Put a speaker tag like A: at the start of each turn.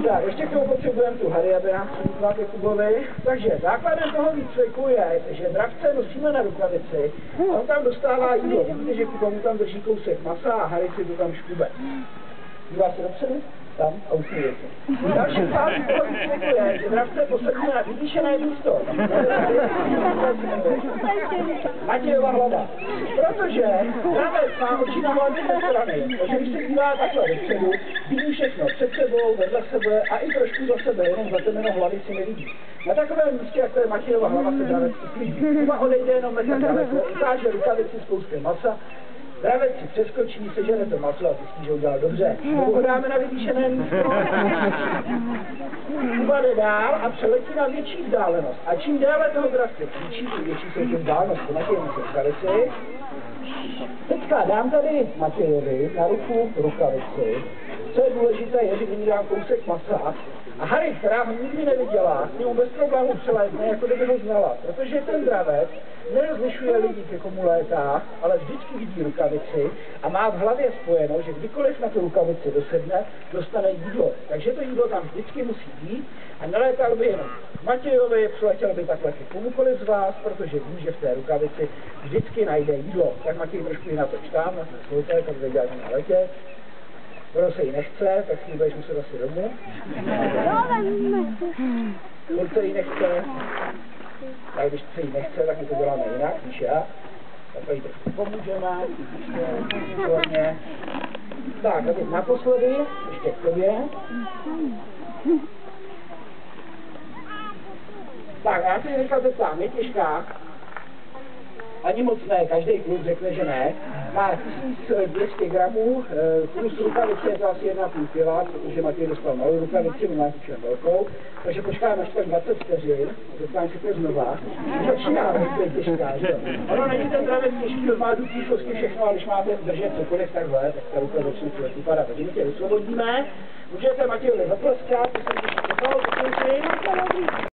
A: Tak, ještě k tomu potřebujeme tu hary, aby nám přemítla ke Kubovi. Takže základem toho výcviku je, že dravce nosíme na rukavici a on tam dostává jídlo. Vidíte, že Kuba mu tam drží kousek masa a Harry si to tam škube. Dívá se dopředu? Tam a usmíje se. Další fází toho výcviku je, že dravce posadíme na vyvýšené místo. Matějova hlava. Protože dravec má oči na hlavě ze strany, takže když se dívá takhle dopředu, vidí všechno před sebou, vedle sebe a i trošku za sebe, jenom za temeno hlavy si nevidí. Na takovém místě, jako je Matějova hlava, se dravec uklidí. Kuba odejde jenom metr daleko, ukáže rukavici s kouskem masa, dravec si přeskočí, sežene to maso a zjistí, že udělal dobře. Nebo ho dáme na vyvýšené místo. Kuba jde dál a přeletí na větší vzdálenost. A čím déle toho dravce křičí, tím větší jsou tím vzdálenost. Matějovi se rukavici. Teďka dám tady Matějovi na ruku rukavici. Co je důležité, je, že nyní dám kousek masa. A Harry, která ho nikdy neviděla, k němu bez problémů přelétne, jako kdyby ho znala. Protože ten dravec nerozlišuje lidi, ke komu létá, ale vždycky vidí rukavici a má v hlavě spojeno, že kdykoliv na tu rukavici dosedne, dostane jídlo. Takže to jídlo tam vždycky musí být a nelétal by jenom k Matějovi, přiletěl by takhle ke komukoliv z vás, protože ví, že v té rukavici vždycky najde jídlo. Tak Matěj trošku ji natoč tam, na svojte, tak věděl, že na letě. Kdo se jí nechce, tak si budeš muset asi domů. Kdo se jí nechce, tak když se jí nechce, tak my to děláme jinak, víš já. Tak jí trošku pomůžeme, výborně. Tak, a teď naposledy, ještě k tobě. Tak, já se teďka zeptám, je těžká? Ani moc ne, každý kluk řekne, že ne. Má 1200 gramů, plus rukavice je to asi 1,5 kg, protože Matěj dostal malou rukavici, my máme tučem velkou. Takže počkáme až tak 20 vteřin, zeptám si to znova. Začíná být těžká, že? Ono není ten dravec těžký, má dutý kosti všechno, a když máte držet cokoliv takhle, tak ta ruka začne člověk vypadat. Takže my tě vysvobodíme, můžete Matějovi zatleskat, to jsem